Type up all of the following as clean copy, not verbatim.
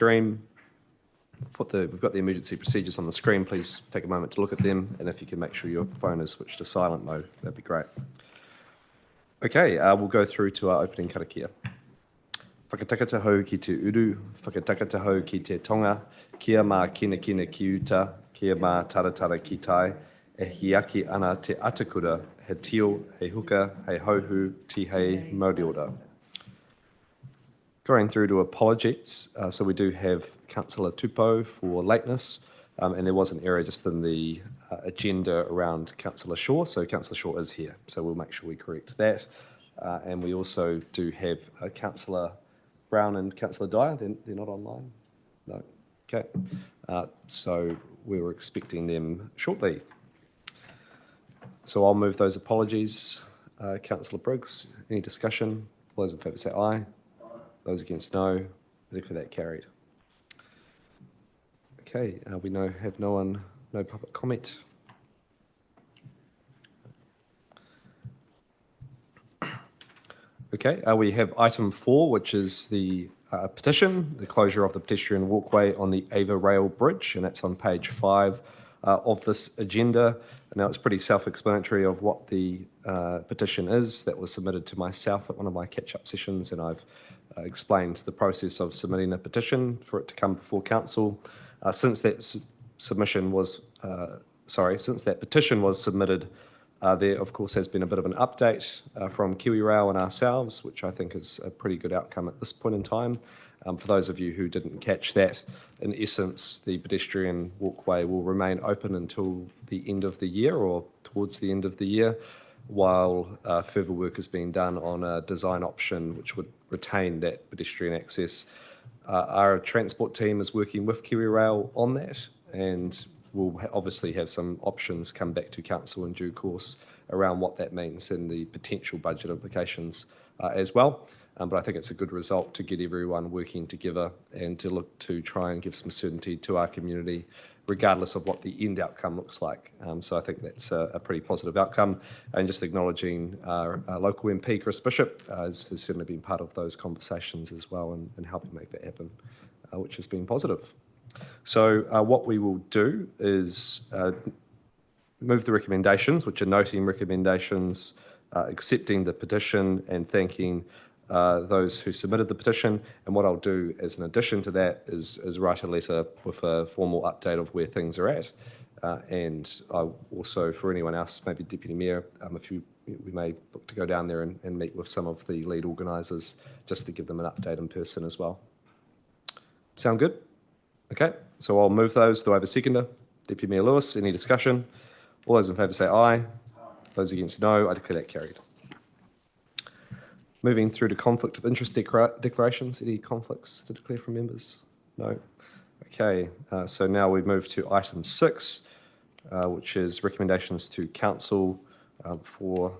screen. We've got the emergency procedures on the screen. Please take a moment to look at them, and if you can make sure your phone is switched to silent mode, that'd be great. Okay, we'll go through to our opening karakia. Whakatakata hou ki te uru, whakatakata hou ki te tonga, kia mā kina ki uta, kia mā taratara ki tai, e hiaki ana te atakura, he tio, he huka, he hauhu, ti hei moriora. Going through to apologies, so we do have Councillor Tupou for lateness, and there was an error just in the agenda around Councillor Shaw, so Councillor Shaw is here, so we'll make sure we correct that. And we also do have Councillor Brown and Councillor Dyer. They're not online? No. Okay. So we were expecting them shortly. So I'll move those apologies. Councillor Briggs, any discussion? All those in favour say aye. Those against no. I declare that carried. Okay, we have no public comment. Okay, we have item 4, which is the petition, the closure of the pedestrian walkway on the Ava Rail Bridge, and that's on page 5 of this agenda. Now, it's pretty self-explanatory of what the petition is that was submitted to myself at one of my catch-up sessions, and I've explained the process of submitting a petition for it to come before council. Since that petition was submitted, there, of course, has been a bit of an update from Kiwi Rail and ourselves, which I think is a pretty good outcome at this point in time. For those of you who didn't catch that, in essence, the pedestrian walkway will remain open until the end of the year or towards the end of the year, while further work is being done on a design option which would retain that pedestrian access. Our transport team is working with Kiwi Rail on that, and we'll obviously have some options come back to council in due course around what that means and the potential budget implications as well. But I think it's a good result to get everyone working together and to look to try and give some certainty to our community, regardless of what the end outcome looks like. So I think that's a pretty positive outcome. And just acknowledging our local MP, Chris Bishop, has certainly been part of those conversations as well and helping make that happen, which has been positive. So what we will do is move the recommendations, which are noting recommendations, accepting the petition and thanking those who submitted the petition. And what I'll do as an addition to that is write a letter with a formal update of where things are at. And I also, for anyone else, maybe Deputy Mayor, we may look to go down there and meet with some of the lead organisers just to give them an update in person as well. Sound good? Okay, so I'll move those. Do I have a seconder? Deputy Mayor Lewis, any discussion? All those in favour say aye. Those against no. I declare that carried. Moving through to conflict of interest declarations. Any conflicts to declare from members? No. Okay, so now we move to item 6, which is recommendations to council for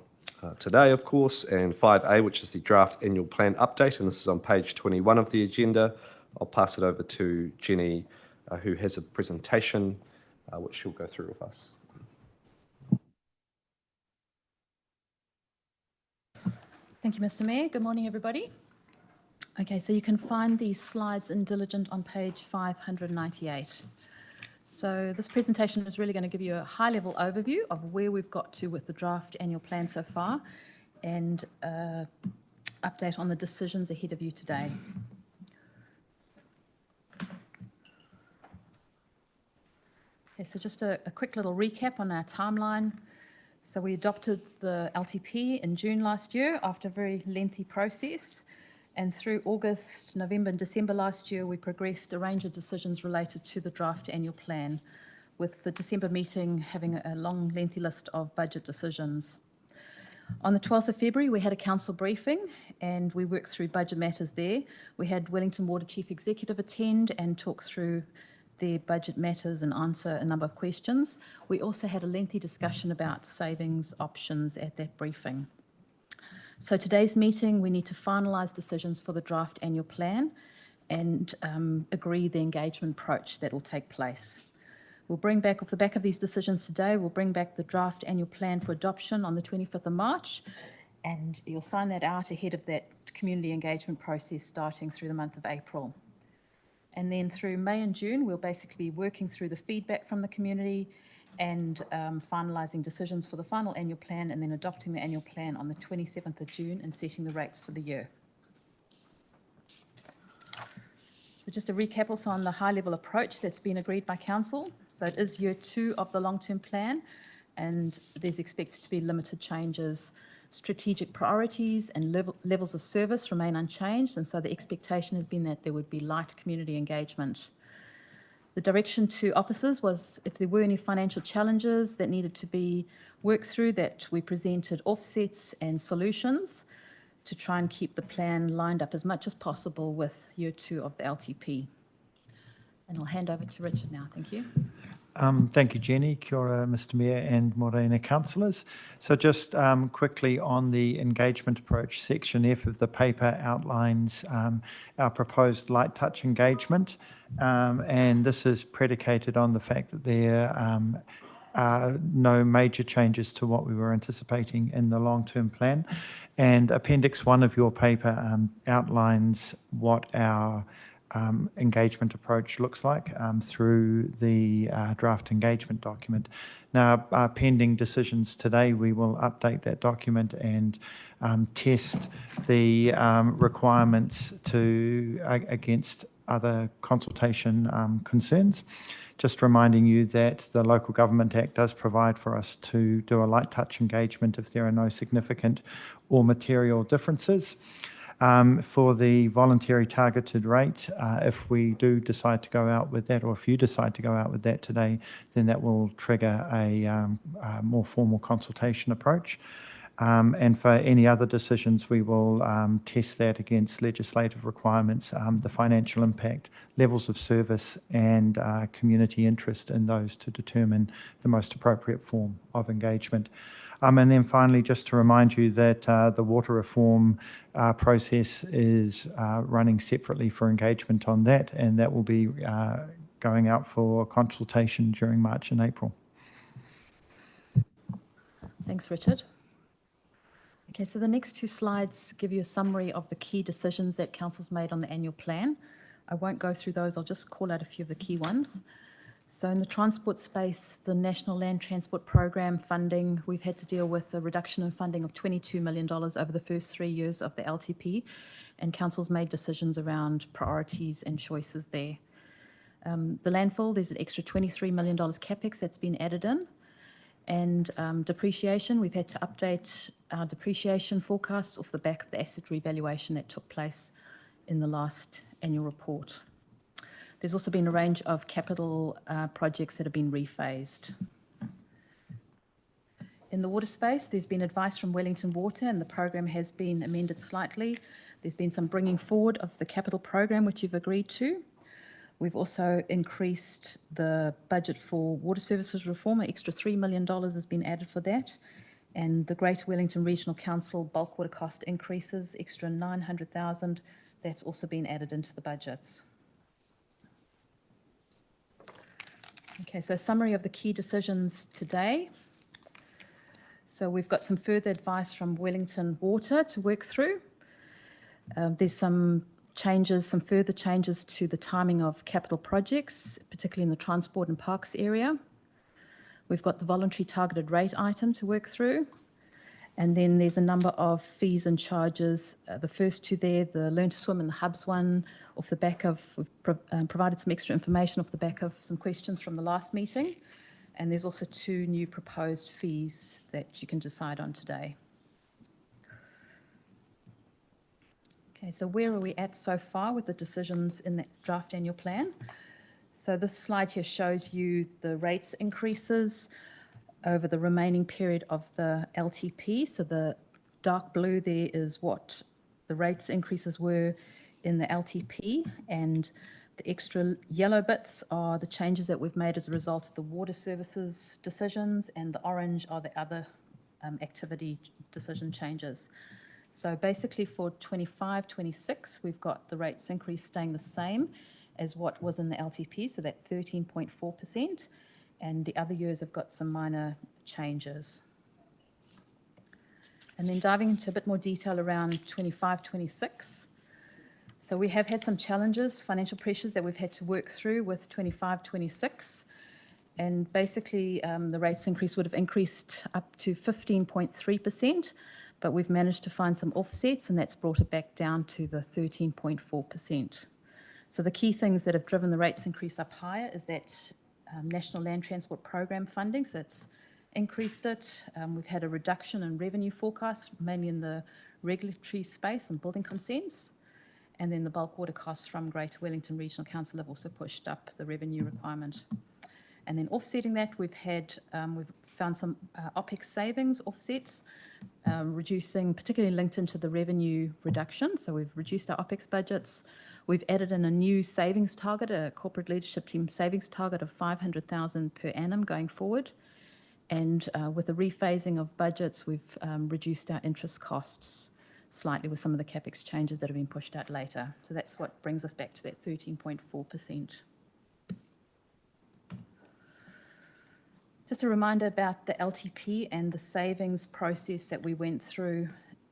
today, of course, and 5A, which is the draft annual plan update, and this is on page 21 of the agenda. I'll pass it over to Jenny, who has a presentation, which she'll go through with us. Thank you, Mr. Mayor. Good morning, everybody. Okay, so you can find these slides in Diligent on page 598. So this presentation is really going to give you a high-level overview of where we've got to with the draft annual plan so far and update on the decisions ahead of you today. Okay, so just a quick little recap on our timeline. So we adopted the LTP in June last year after a very lengthy process, and through August, November and December last year we progressed a range of decisions related to the draft annual plan, with the December meeting having a long lengthy list of budget decisions. On the 12th of February we had a council briefing and we worked through budget matters there. We had Wellington Water Chief Executive attend and talk through their budget matters and answer a number of questions. We also had a lengthy discussion about savings options at that briefing. So today's meeting, we need to finalise decisions for the draft annual plan and agree the engagement approach that will take place. We'll bring back, off the back of these decisions today, we'll bring back the draft annual plan for adoption on the 25th of March, and you'll sign that out ahead of that community engagement process starting through the month of April. And then through May and June, we'll basically be working through the feedback from the community and finalising decisions for the final annual plan, and then adopting the annual plan on the 27th of June and setting the rates for the year. So just a recap also on the high-level approach that's been agreed by Council. So it is year 2 of the long-term plan, and there's expected to be limited changes. Strategic priorities and levels of service remain unchanged, and so the expectation has been that there would be light community engagement. The direction to officers was if there were any financial challenges that needed to be worked through, that we presented offsets and solutions to try and keep the plan lined up as much as possible with year 2 of the LTP. And I'll hand over to Richard now. Thank you. Thank you, Jenny. Kia ora, Mr Mayor and Morena councillors. So just quickly on the engagement approach, section F of the paper outlines our proposed light touch engagement, and this is predicated on the fact that there are no major changes to what we were anticipating in the long-term plan. And Appendix 1 of your paper outlines what our engagement approach looks like through the draft engagement document. Now, pending decisions today, we will update that document and test the requirements against other consultation concerns. Just reminding you that the Local Government Act does provide for us to do a light touch engagement if there are no significant or material differences. For the voluntary targeted rate, if we do decide to go out with that, or if you decide to go out with that today, then that will trigger a more formal consultation approach. And for any other decisions, we will test that against legislative requirements, the financial impact, levels of service, and community interest in those to determine the most appropriate form of engagement. And then finally, just to remind you that the water reform process is running separately for engagement on that, and that will be going out for consultation during March and April. Thanks, Richard. Okay, so the next 2 slides give you a summary of the key decisions that Council's made on the annual plan. I won't go through those, I'll just call out a few of the key ones. So in the transport space, the National Land Transport Program funding, we've had to deal with a reduction in funding of $22 million over the first 3 years of the LTP, and Council's made decisions around priorities and choices there. The landfill, there's an extra $23 million capex that's been added in. And depreciation, we've had to update our depreciation forecasts off the back of the asset revaluation that took place in the last annual report. There's also been a range of capital projects that have been rephased. In the water space, there's been advice from Wellington Water, and the program has been amended slightly. There's been some bringing forward of the capital program, which you've agreed to. We've also increased the budget for water services reform. An extra $3 million has been added for that. And the Greater Wellington Regional Council bulk water cost increases, extra $900,000, that's also been added into the budgets. Okay, so a summary of the key decisions today. So we've got some further advice from Wellington Water to work through. There's some further changes to the timing of capital projects, particularly in the transport and parks area. We've got the voluntary targeted rate item to work through. And then there's a number of fees and charges. The first 2 there, the Learn to Swim and the Hubs one, off the back of, we've provided some extra information off the back of some questions from the last meeting. And there's also 2 new proposed fees that you can decide on today. Okay, so where are we at so far with the decisions in that draft annual plan? So this slide here shows you the rates increases over the remaining period of the LTP. So the dark blue there is what the rates increases were in the LTP, and the extra yellow bits are the changes that we've made as a result of the water services decisions, and the orange are the other activity decision changes. So basically for 25-26, we've got the rates increase staying the same as what was in the LTP, so that 13.4%, and the other years have got some minor changes. And then diving into a bit more detail around 25-26, So we have had some challenges, financial pressures that we've had to work through with 25-26. And basically, the rates increase would have increased up to 15.3%, but we've managed to find some offsets, and that's brought it back down to the 13.4%. So the key things that have driven the rates increase up higher is that National Land Transport Program funding, so that's increased it. We've had a reduction in revenue forecasts, mainly in the regulatory space and building consents. And then the bulk water costs from Greater Wellington Regional Council have also pushed up the revenue requirement. And then offsetting that, we've found some OPEX savings offsets, reducing, particularly linked into the revenue reduction. So we've reduced our OPEX budgets. We've added in a new savings target, a corporate leadership team savings target of 500,000 per annum going forward. And with the rephasing of budgets, we've reduced our interest costs slightly with some of the CapEx changes that have been pushed out later. So that's what brings us back to that 13.4%. Just a reminder about the LTP and the savings process that we went through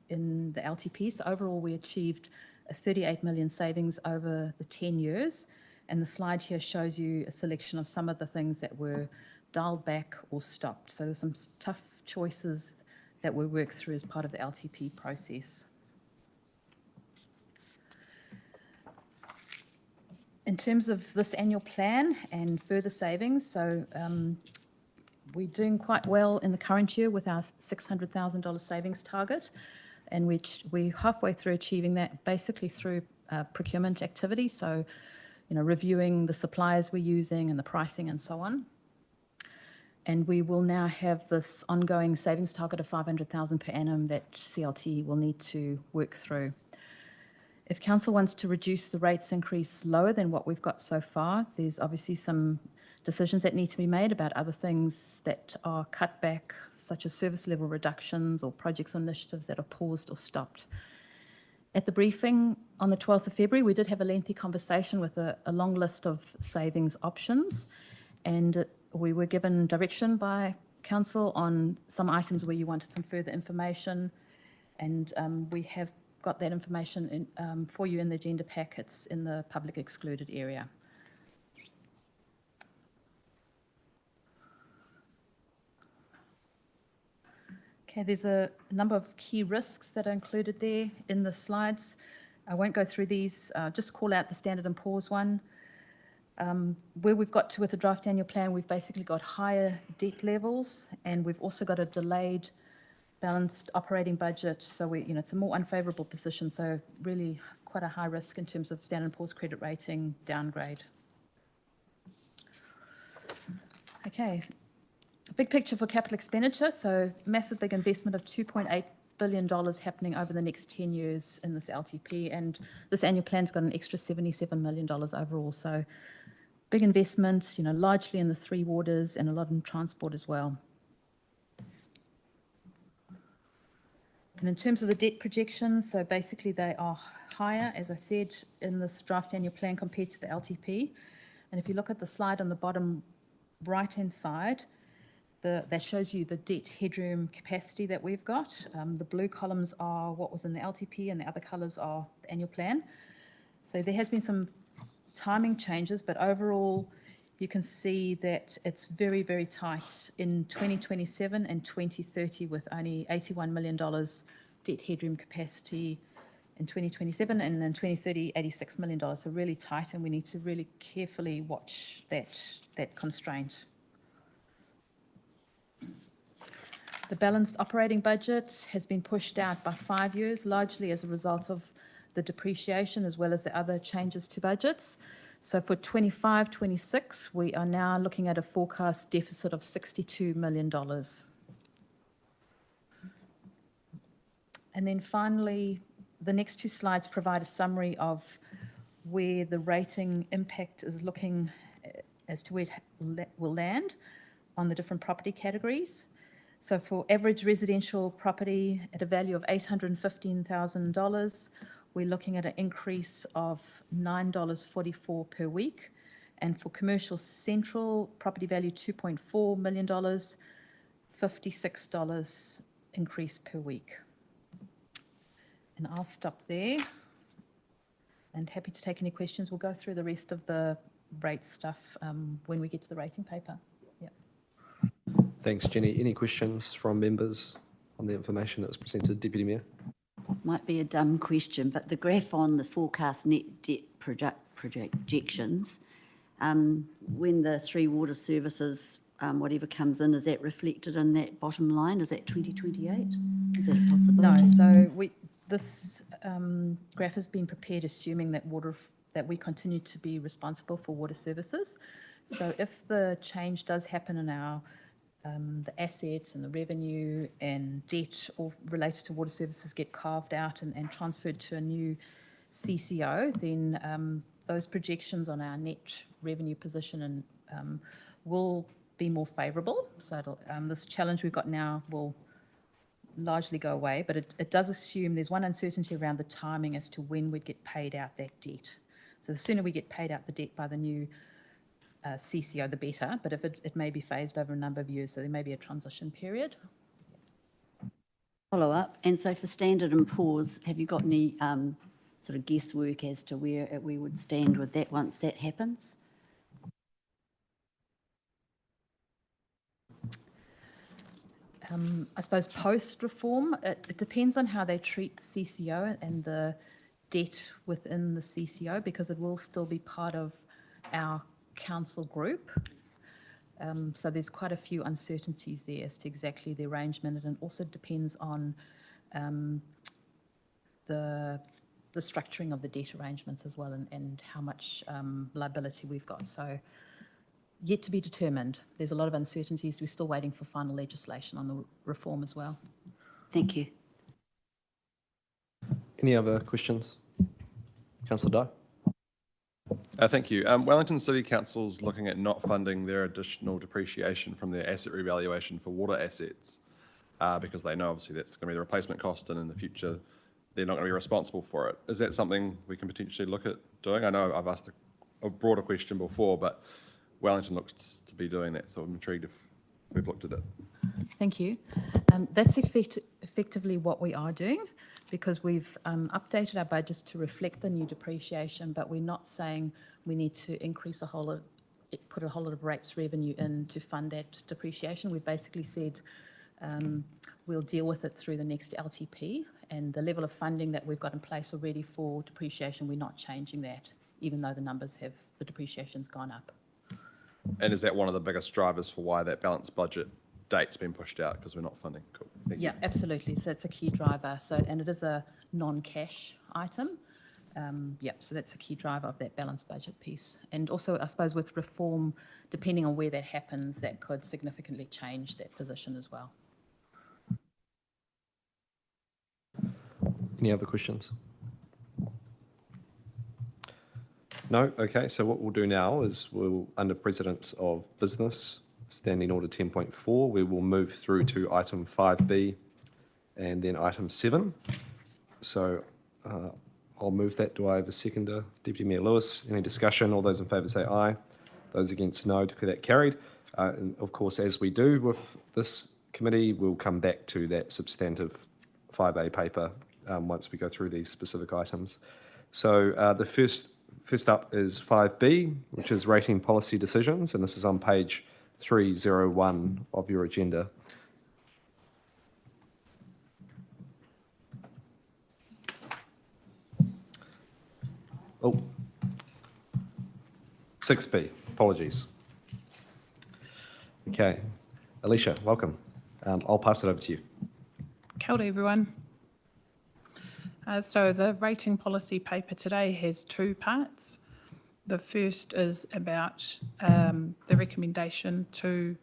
in the LTP. So overall, we achieved a 38 million savings over the 10 years. And the slide here shows you a selection of some of the things that were dialed back or stopped. So there's some tough choices that we worked through as part of the LTP process. In terms of this annual plan and further savings, so we're doing quite well in the current year with our $600,000 savings target, and we're halfway through achieving that basically through procurement activity, so reviewing the suppliers we're using and the pricing and so on. And we will now have this ongoing savings target of 500,000 per annum that CLT will need to work through. If council wants to reduce the rates increase lower than what we've got so far, there's obviously some decisions that need to be made about other things that are cut back, such as service level reductions or projects and initiatives that are paused or stopped. At the briefing on the 12th of February, we did have a lengthy conversation with a long list of savings options, and we were given direction by council on some items where you wanted some further information, and we have got that information for you in the agenda packets in the public excluded area. Okay, there's a number of key risks that are included there in the slides. I won't go through these, just call out the Standard & Poor's one. Where we've got to with the draft annual plan, we've basically got higher debt levels, and we've also got a delayed balanced operating budget. So it's a more unfavourable position, so really quite a high risk in terms of Standard & Poor's credit rating downgrade. Okay. Big picture for capital expenditure, so massive big investment of $2.8 billion happening over the next 10 years in this LTP, and this annual plan's got an extra $77 million overall, so big investment, largely in the three waters and a lot in transport as well. And in terms of the debt projections, so basically they are higher, as I said, in this draft annual plan compared to the LTP. And if you look at the slide on the bottom right-hand side, that shows you the debt headroom capacity that we've got. The blue columns are what was in the LTP, and the other colours are the annual plan. So there has been some timing changes, but overall you can see that it's very, very tight in 2027 and 2030 with only $81 million debt headroom capacity in 2027, and then 2030, $86 million. So really tight, and we need to really carefully watch that constraint. The balanced operating budget has been pushed out by 5 years, largely as a result of the depreciation as well as the other changes to budgets. So for 25-26, we are now looking at a forecast deficit of $62 million. And then finally, the next two slides provide a summary of where the rating impact is looking as to where it will land on the different property categories. So for average residential property at a value of $815,000, we're looking at an increase of $9.44 per week. And for commercial central property value, $2.4 million, $56 increase per week. And I'll stop there and happy to take any questions. We'll go through the rest of the rate stuff when we get to the rating paper. Yeah. Thanks, Jenny. Any questions from members on the information that was presented, Deputy Mayor? Might be a dumb question, but the graph on the forecast net debt projections, when the three water services, whatever comes in, is that reflected in that bottom line? Is that 2028? Is that a possibility? No, so this graph has been prepared assuming that we continue to be responsible for water services. So if the change does happen in our the assets and the revenue and debt all related to water services get carved out and transferred to a new CCO, then those projections on our net revenue position will be more favourable. So this challenge we've got now will largely go away, but it does assume there's one uncertainty around the timing as to when we'd get paid out that debt. So the sooner we get paid out the debt by the new CCO, the better, but if it may be phased over a number of years, so there may be a transition period. Follow up, and so for Standard & Poor's, have you got any sort of guesswork as to where we would stand with that once that happens? I suppose post-reform, it depends on how they treat the CCO and the debt within the CCO, because it will still be part of our council group. So there's quite a few uncertainties there as to exactly the arrangement, and it also depends on the structuring of the debt arrangements as well, and how much liability we've got. So yet to be determined. There's a lot of uncertainties. We're still waiting for final legislation on the reform as well. Thank you. Any other questions? Councillor Dye? Thank you. Wellington City Council's looking at not funding their additional depreciation from their asset revaluation for water assets because they know obviously that's going to be the replacement cost, and in the future they're not going to be responsible for it. Is that something we can potentially look at doing? I know I've asked a broader question before, but Wellington looks to be doing that, so I'm intrigued if we've looked at it. Thank you. That's effectively what we are doing, because we've updated our budgets to reflect the new depreciation, but we're not saying we need to increase put a whole lot of rates revenue in to fund that depreciation. We've basically said we'll deal with it through the next LTP, and the level of funding that we've got in place already for depreciation, we're not changing that, even though the depreciation's gone up. And is that one of the biggest drivers for why that balanced budget date's been pushed out, because we're not funding? Cool. Thank you. Absolutely. So it's a key driver. And it is a non-cash item. So that's a key driver of that balanced budget piece. And also, I suppose, with reform, depending on where that happens, that could significantly change that position as well. Any other questions? No? Okay, so what we'll do now is under Precedence of Business, Standing Order 10.4, we will move through to item 5B and then item 7. So I'll move that. Do I have a seconder? Deputy Mayor Lewis. Any discussion? All those in favour say aye. Those against no. Declare that carried. And of course, as we do with this committee, we'll come back to that substantive 5A paper once we go through these specific items. So the first up is 5B, which is rating policy decisions, and this is on page 301 of your agenda. Oh, 6B, apologies. Okay, Alicia, welcome. I'll pass it over to you. Kia ora, everyone. So the rating policy paper today has two parts. The first is about the recommendation to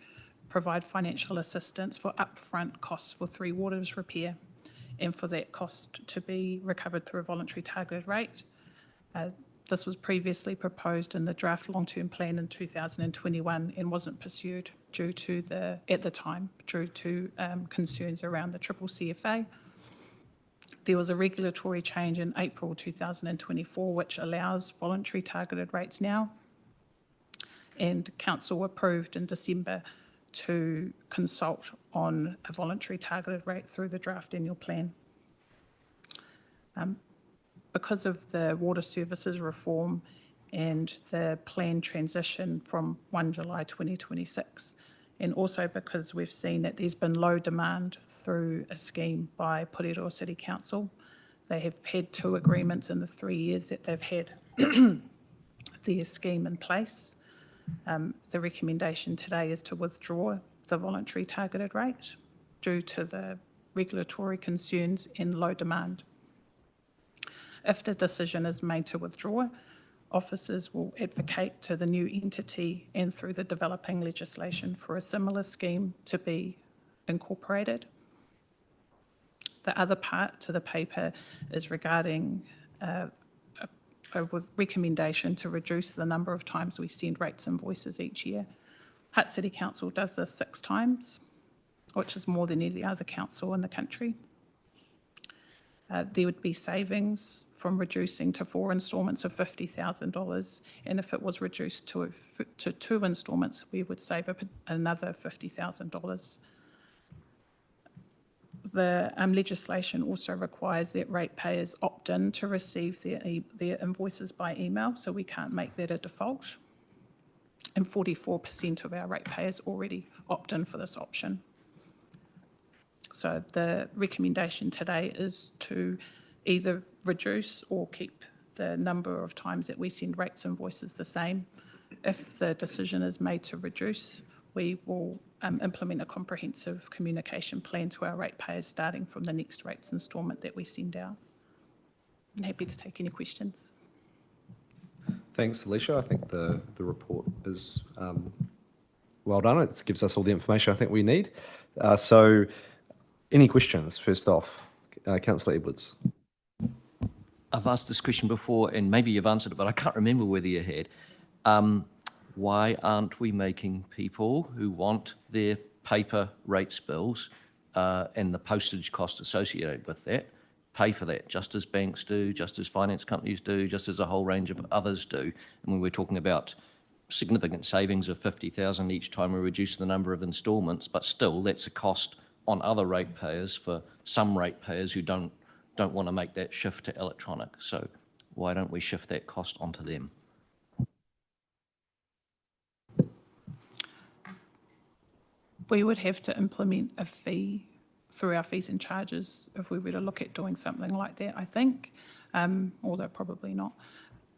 provide financial assistance for upfront costs for Three Waters repair, and for that cost to be recovered through a voluntary targeted rate. This was previously proposed in the draft long-term plan in 2021 and wasn't pursued due to concerns around the CCCFA. There was a regulatory change in April 2024 which allows voluntary targeted rates now, and Council approved in December to consult on a voluntary targeted rate through the draft annual plan. because of the water services reform and the planned transition from 1 July 2026, and also because we've seen that there's been low demand through a scheme by Porirua City Council. They have had 2 agreements in the 3 years that they've had their scheme in place. The recommendation today is to withdraw the voluntary targeted rate due to the regulatory concerns and low demand. If the decision is made to withdraw, officers will advocate to the new entity and through the developing legislation for a similar scheme to be incorporated. The other part to the paper is regarding a recommendation to reduce the number of times we send rates invoices each year. Hutt City Council does this 6 times, which is more than any other council in the country. There would be savings from reducing to 4 instalments of $50,000, and if it was reduced to 2 instalments, we would save another $50,000. The legislation also requires that ratepayers opt in to receive their invoices by email, so we can't make that a default. And 44% of our ratepayers already opt in for this option. So the recommendation today is to either reduce or keep the number of times that we send rates invoices the same. If the decision is made to reduce, we will implement a comprehensive communication plan to our ratepayers starting from the next rates instalment that we send out. I'm happy to take any questions. Thanks, Alicia. I think the report is well done. It gives us all the information I think we need. So any questions, first off? Councillor Edwards. I've asked this question before, and maybe you've answered it, but I can't remember whether you had. Why aren't we making people who want their paper rates bills and the postage cost associated with that pay for that, just as banks do, just as finance companies do, just as a whole range of others do? And when we're talking about significant savings of $50,000 each time we reduce the number of instalments, but still that's a cost on other ratepayers for some ratepayers who don't want to make that shift to electronic. So why don't we shift that cost onto them? We would have to implement a fee through our fees and charges if we were to look at doing something like that, I think, although probably not.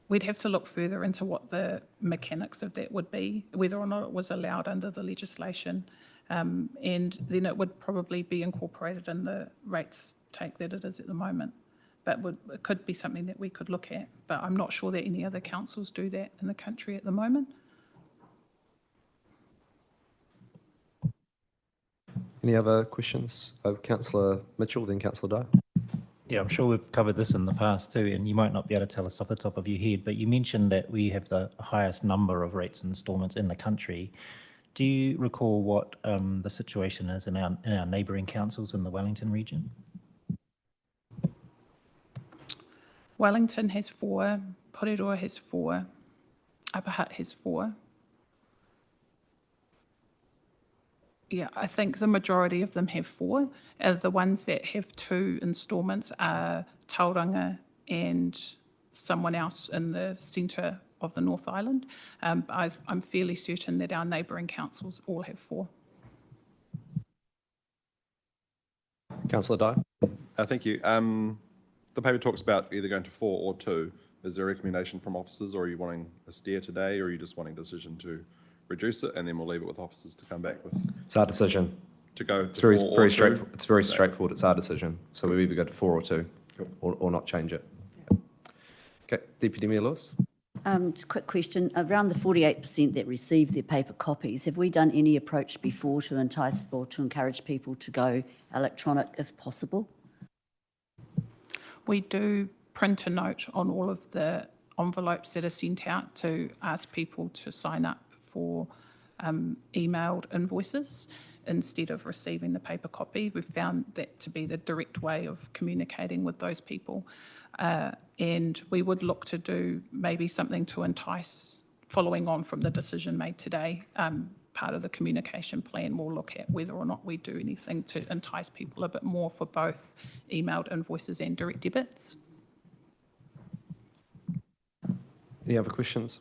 We'd have to look further into what the mechanics of that would be, whether or not it was allowed under the legislation, and then it would probably be incorporated in the rates take that it is at the moment. But it could be something that we could look at, but I'm not sure that any other councils do that in the country at the moment. Any other questions? Councillor Mitchell, then Councillor Dyer. Yeah, I'm sure we've covered this in the past too, and you might not be able to tell us off the top of your head, but you mentioned that we have the highest number of rates instalments in the country. Do you recall what the situation is in our neighbouring councils in the Wellington region? Wellington has 4, Porirua has 4, Upper Hutt has 4. Yeah, I think the majority of them have 4. The ones that have 2 instalments are Tauranga and someone else in the centre of the North Island. I'm fairly certain that our neighbouring councils all have 4. Councillor Dyer. Thank you. The paper talks about either going to 4 or 2. Is there a recommendation from officers, or are you wanting a steer today, or are you just wanting a decision to reduce it, and then we'll leave it with officers to come back with? It's our decision. To go to It's very, 4 or very 2? straightforward. It's very straightforward. It's our decision. So we either go to 4 or 2, or not change it. Okay, Deputy Mayor Lewis. Quick question. Around the 48% that receive their paper copies, have we done any approach before to entice or to encourage people to go electronic if possible? We do print a note on all of the envelopes that are sent out to ask people to sign up for emailed invoices instead of receiving the paper copy. We've found that to be the direct way of communicating with those people. And we would look to do maybe something to entice, following on from the decision made today. Part of the communication plan will look at whether or not we do anything to entice people a bit more for both emailed invoices and direct debits. Any other questions?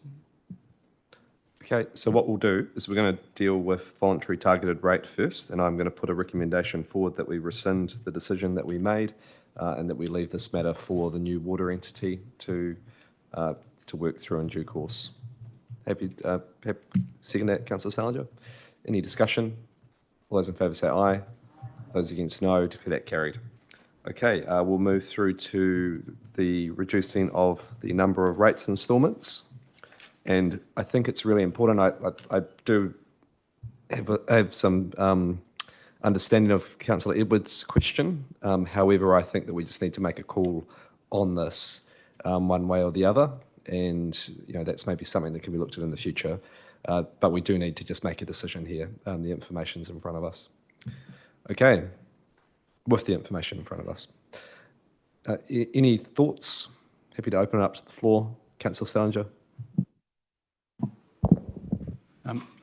Okay, so what we'll do is we're going to deal with voluntary targeted rate first, and I'm going to put a recommendation forward that we rescind the decision that we made and that we leave this matter for the new water entity to work through in due course. Happy second that, Councillor Salinger. Any discussion? All those in favour say aye. Those against no. Declare that carried. Okay, we'll move through to the reducing of the number of rates instalments. And I think it's really important. I do have some understanding of Councillor Edwards' question. However, I think that we just need to make a call on this one way or the other. And, you know, that's maybe something that can be looked at in the future. But we do need to just make a decision here. The information's in front of us. Okay, with the information in front of us. Any thoughts? Happy to open it up to the floor. Councillor Salinger.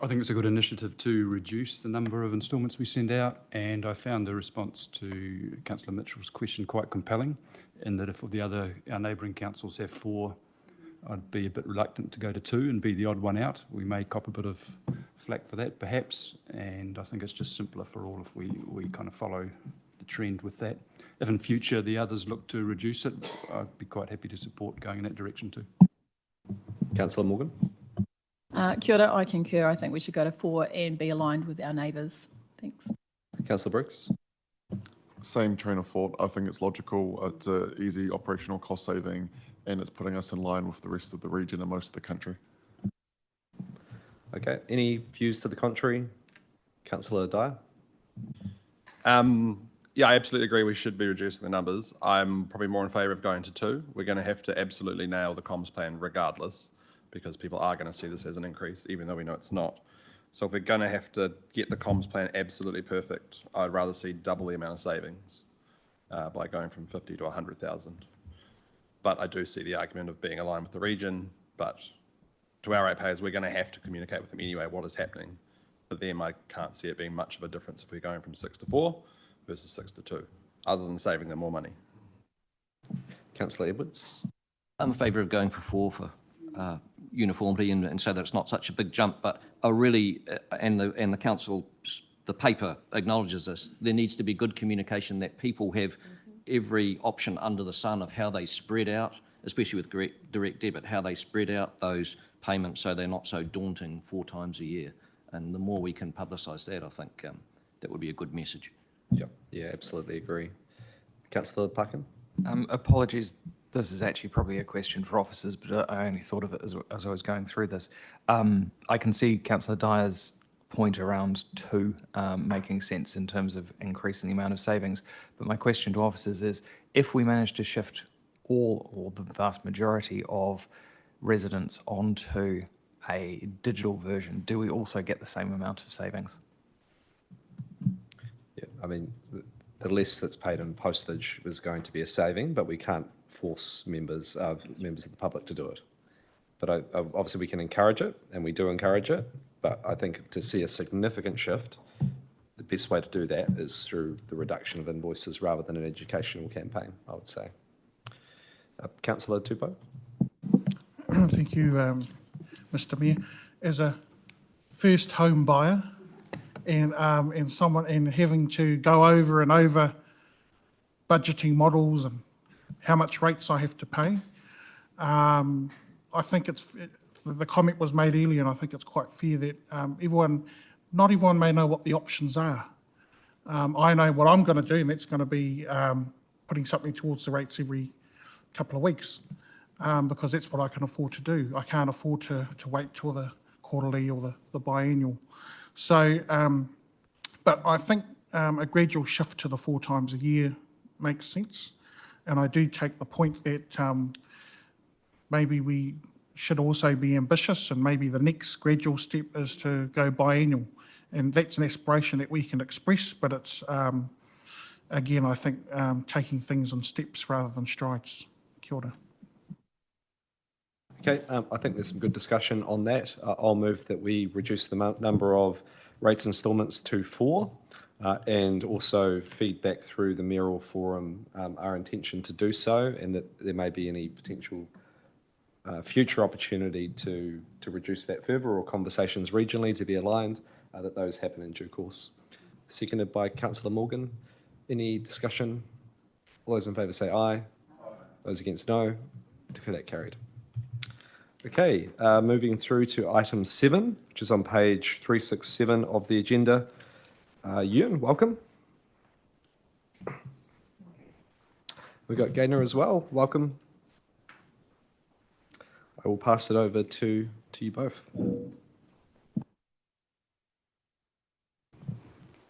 I think it's a good initiative to reduce the number of instalments we send out, and I found the response to Councillor Mitchell's question quite compelling, in that if our neighbouring councils have 4, I'd be a bit reluctant to go to 2 and be the odd one out. We may cop a bit of flack for that, perhaps, and I think it's just simpler for all if we kind of follow the trend with that. If in future the others look to reduce it, I'd be quite happy to support going in that direction too. Councillor Morgan. Kia ora, I concur. I think we should go to 4 and be aligned with our neighbours. Thanks. Councillor Briggs. Same train of thought. I think it's logical. It's an easy operational cost saving, and it's putting us in line with the rest of the region and most of the country. Okay. Any views to the contrary? Councillor Dyer. Yeah, I absolutely agree we should be reducing the numbers. I'm probably more in favour of going to 2. We're going to have to absolutely nail the comms plan regardless, because people are going to see this as an increase, even though we know it's not. So if we're going to have to get the comms plan absolutely perfect, I'd rather see double the amount of savings by going from 50 to 100,000. But I do see the argument of being aligned with the region, but to our ratepayers, we're going to have to communicate with them anyway what is happening. For them, I can't see it being much of a difference if we're going from 6 to 4 versus 6 to 2, other than saving them more money. Councillor Edwards. I'm in favour of going for 4 for uniformity and so that it's not such a big jump, but I really, and the council, the paper acknowledges this, there needs to be good communication that people have every option under the sun of how they spread out, especially with direct debit, how they spread out those payments so they're not so daunting 4 times a year. And the more we can publicise that, I think that would be a good message. Yeah, absolutely agree. Councillor Parkin. Apologies, this is actually probably a question for officers, but I only thought of it as I was going through this. I can see Councillor Dyer's point around 2 making sense in terms of increasing the amount of savings. But my question to officers is, if we manage to shift all or the vast majority of residents onto a digital version, do we also get the same amount of savings? Yeah, I mean, the less that's paid in postage is going to be a saving, but we can't force members of the public to do it. But obviously we can encourage it, and we do encourage it. But I think to see a significant shift, the best way to do that is through the reduction of invoices rather than an educational campaign, I would say. Councillor Tupou. Thank you, Mr. Mayor. As a first home buyer and having to go over and over budgeting models and how much rates I have to pay, I think the comment was made earlier, and I think it's quite fair that not everyone may know what the options are. I know what I'm going to do, and that's going to be putting something towards the rates every couple of weeks, because that's what I can afford to do. I can't afford to wait till the quarterly or the biannual. So, but I think a gradual shift to the 4 times a year makes sense. And I do take the point that maybe we should also be ambitious, and maybe the next gradual step is to go biannual. And that's an aspiration that we can express, but it's, again, I think taking things in steps rather than strides. Kia ora. Okay, I think there's some good discussion on that. I'll move that we reduce the number of rates instalments to 4, and also feedback through the mayoral forum our intention to do so, and that there may be any potential future opportunity to reduce that further, or conversations regionally to be aligned, that those happen in due course. Seconded by Councillor Morgan. Any discussion? All those in favour say aye. Those against no. Declare that carried. Okay, moving through to item 7, which is on page 367 of the agenda. Ewan, welcome. We've got Gaynor as well. Welcome. I will pass it over to you both.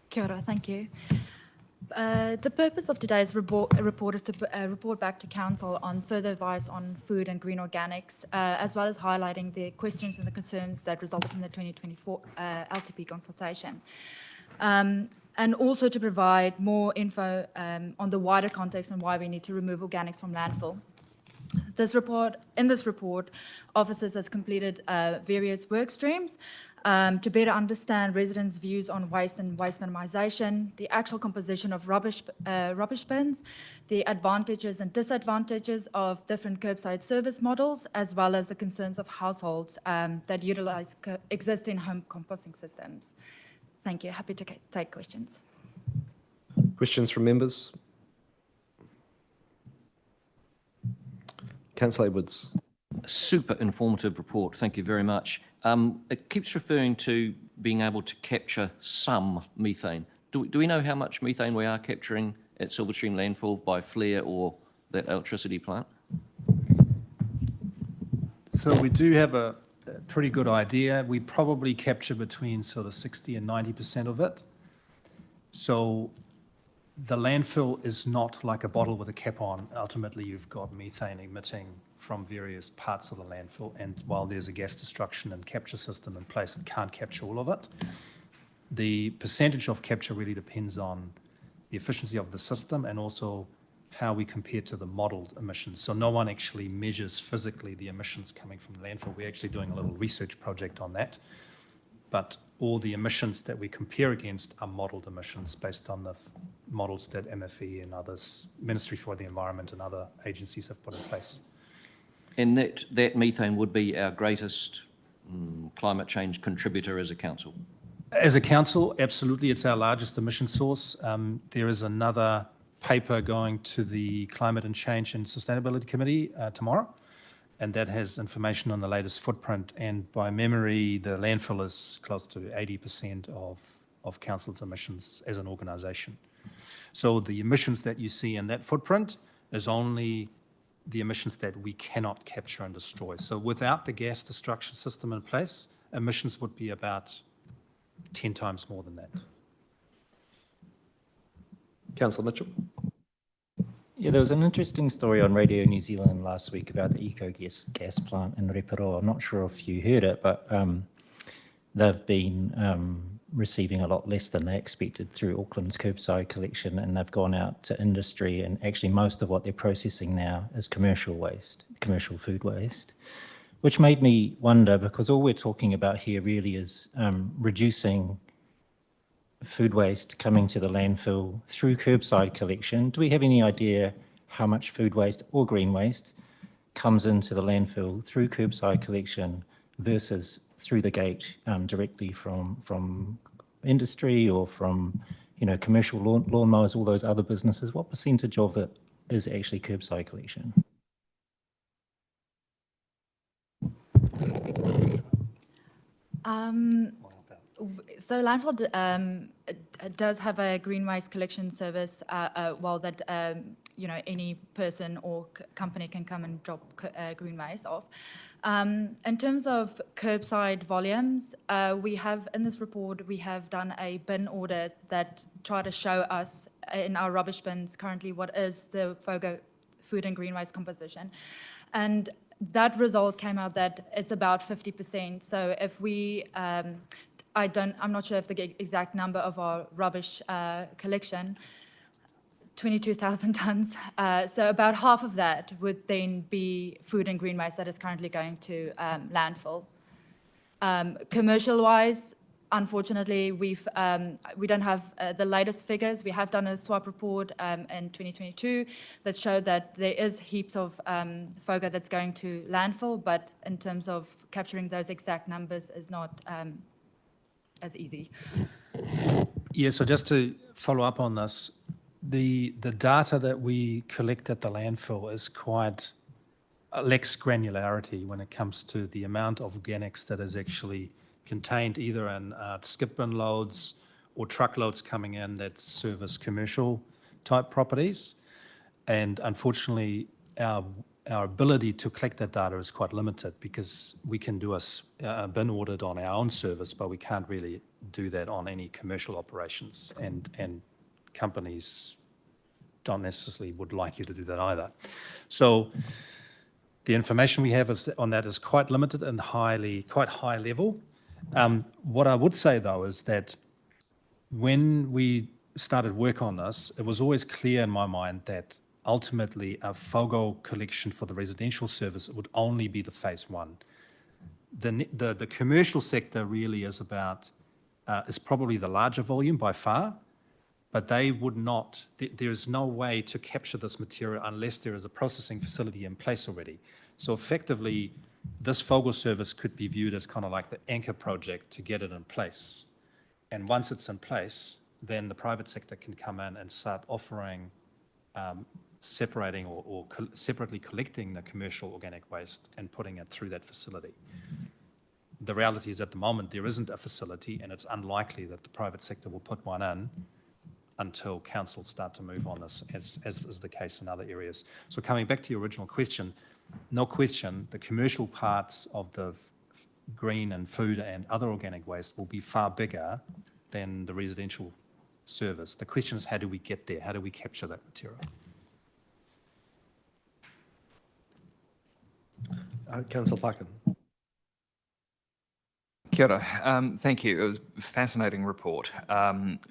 Kia ora, thank you. The purpose of today's report is to report back to Council on further advice on food and green organics, as well as highlighting the questions and the concerns that resulted from the 2024 LTP consultation. And also to provide more info on the wider context and why we need to remove organics from landfill. In this report, officers has completed various work streams to better understand residents' views on waste and waste minimisation, the actual composition of rubbish bins, the advantages and disadvantages of different curbside service models, as well as the concerns of households that utilise existing home composting systems. Thank you. Happy to take questions. Questions from members? Councillor Edwards. Super informative report. Thank you very much. It keeps referring to being able to capture some methane. Do we know how much methane we are capturing at Silverstream landfill by flare or that electricity plant? So we do have a pretty good idea. We probably capture between sort of 60 and 90% of it. So the landfill is not like a bottle with a cap on. Ultimately, you've got methane emitting from various parts of the landfill. And while there's a gas destruction and capture system in place, it can't capture all of it. The percentage of capture really depends on the efficiency of the system and also how we compare to the modelled emissions. So no one actually measures physically the emissions coming from the landfill. We're actually doing a little research project on that. But all the emissions that we compare against are modelled emissions based on the models that MFE and others, Ministry for the Environment and other agencies have put in place. And that methane would be our greatest climate change contributor as a council? As a council, absolutely, it's our largest emission source. There is another paper going to the Climate and Change and Sustainability Committee tomorrow, and that has information on the latest footprint. And by memory, the landfill is close to 80% of council's emissions as an organisation. So the emissions that you see in that footprint is only the emissions that we cannot capture and destroy. So without the gas destruction system in place, emissions would be about 10 times more than that. Councillor Mitchell. Yeah, there was an interesting story on Radio New Zealand last week about the eco-gas plant in Reparoa. I'm not sure if you heard it, but they've been receiving a lot less than they expected through Auckland's curbside collection, and they've gone out to industry, and actually most of what they're processing now is commercial waste, commercial food waste, which made me wonder, because all we're talking about here really is reducing food waste coming to the landfill through curbside collection. Do we have any idea how much food waste or green waste comes into the landfill through curbside collection versus through the gate directly from industry or from commercial lawnmowers, all those other businesses? What percentage of it is actually curbside collection? So landfill does have a green waste collection service, that any person or company can come and drop green waste off. In terms of curbside volumes, we have in this report we have done a bin audit that try to show us in our rubbish bins currently what is the FOGO food and green waste composition, and that result came out that it's about 50%. So if we I'm not sure if the exact number of our rubbish collection, 22,000 tonnes. So about half of that would then be food and green waste that is currently going to landfill. Commercial-wise, unfortunately, we don't have the latest figures. We have done a swap report in 2022 that showed that there is heaps of FOGO that's going to landfill, but in terms of capturing those exact numbers is not as easy. Yeah, so just to follow up on this, the data that we collect at the landfill is quite lacks granularity when it comes to the amount of organics that is actually contained either in skip bin loads or truckloads coming in that service commercial type properties. And unfortunately, our ability to collect that data is quite limited because we can do a bin audit on our own service, but we can't really do that on any commercial operations, and companies don't necessarily would like you to do that either. So the information we have on that is quite limited and quite high level. What I would say though is that when we started work on this, it was always clear in my mind that ultimately a FOGO collection for the residential service would only be the phase one. The commercial sector really is probably the larger volume by far, but they would not, there is no way to capture this material unless there is a processing facility in place already. So effectively, this FOGO service could be viewed as kind of like the anchor project to get it in place. And once it's in place, then the private sector can come in and start offering separating or separately collecting the commercial organic waste and putting it through that facility. The reality is at the moment there isn't a facility, and it's unlikely that the private sector will put one in until councils start to move on this, as is the case in other areas. So coming back to your original question, no question, the commercial parts of the green and food and other organic waste will be far bigger than the residential service. The question is, how do we get there? How do we capture that material? Councillor Parkin. Kia ora. Thank you. It was a fascinating report.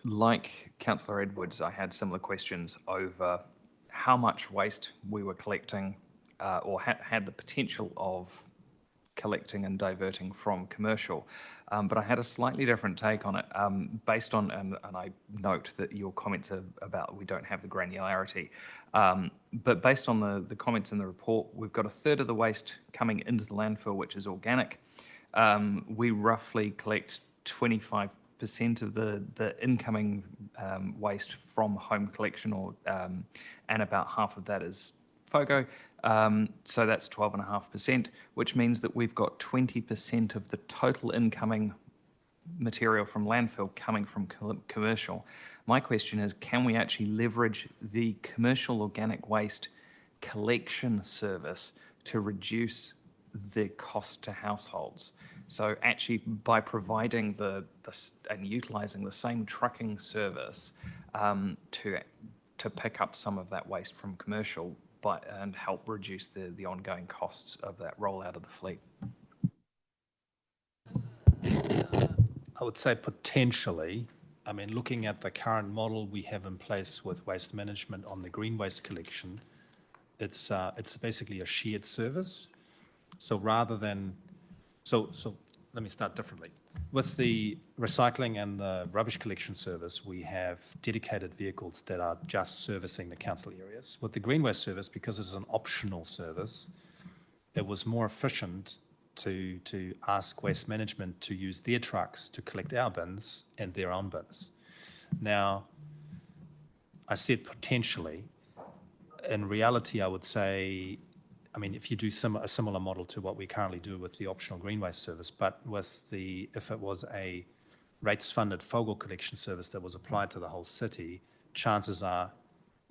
Like Councillor Edwards, I had similar questions over how much waste we were collecting or had the potential of collecting and diverting from commercial. But I had a slightly different take on it based on, and I note that your comments are about we don't have the granularity. But based on the comments in the report, we've got a third of the waste coming into the landfill, which is organic. We roughly collect 25% of the incoming waste from home collection, and about half of that is FOGO. So that's 12.5%, which means that we've got 20% of the total incoming material from landfill coming from commercial. My question is, can we actually leverage the commercial organic waste collection service to reduce the cost to households? So actually by providing and utilising the same trucking service to pick up some of that waste from commercial and help reduce the ongoing costs of that rollout of the fleet. I would say potentially. I mean, looking at the current model we have in place with waste management on the green waste collection, it's basically a shared service. So rather than, so let me start differently. With the recycling and the rubbish collection service, we have dedicated vehicles that are just servicing the council areas. With the green waste service, because it's an optional service, it was more efficient to ask waste management to use their trucks to collect our bins and their own bins. Now, I said potentially. In reality, I would say, I mean, if you do a similar model to what we currently do with the optional green waste service, but if it was a rates-funded FOGO collection service that was applied to the whole city, chances are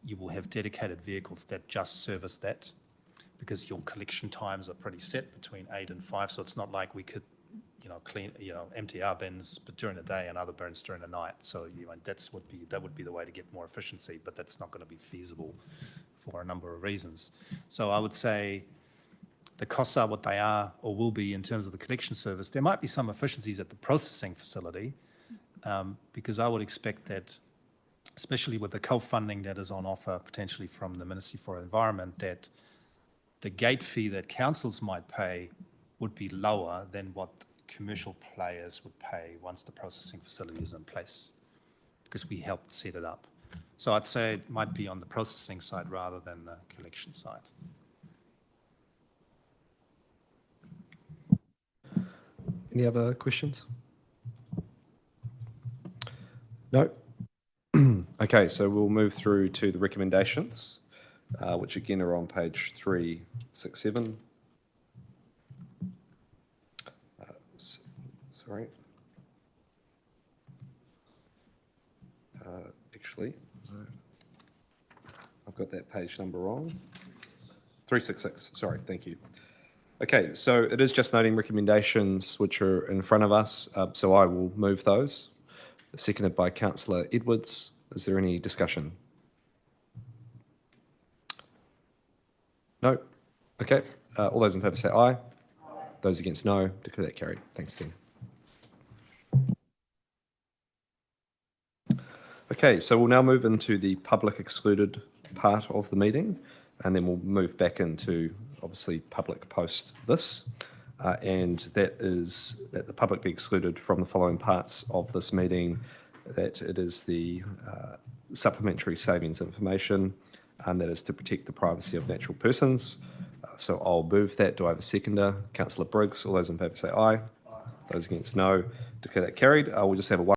you will have dedicated vehicles that just service that, because your collection times are pretty set between 8 and 5. So it's not like we could, empty our bins but during the day and other bins during the night. So that would be the way to get more efficiency, but that's not going to be feasible for a number of reasons. So I would say the costs are what they are or will be in terms of the collection service. There might be some efficiencies at the processing facility, because I would expect that, especially with the co-funding that is on offer potentially from the Ministry for Environment, that the gate fee that councils might pay would be lower than what commercial players would pay once the processing facility is in place, because we helped set it up. So I'd say it might be on the processing side rather than the collection side. Any other questions? No? Okay, so we'll move through to the recommendations, which again are on page 367. Sorry. Actually, I've got that page number wrong. 366, sorry, thank you. Okay, so it is just noting recommendations which are in front of us, so I will move those. Seconded by Councillor Edwards. Is there any discussion? No? Okay, all those in favour say aye. Those against no. Declare that carried. Thanks, Tim. Okay, so we'll now move into the public excluded part of the meeting, and then we'll move back into, obviously, public post this. And that is that the public be excluded from the following parts of this meeting, that it is the supplementary savings information, and that is to protect the privacy of natural persons. So I'll move that. Do I have a seconder? Councillor Briggs. All those in favour say aye. Those against no. Declare that carried. We'll just have a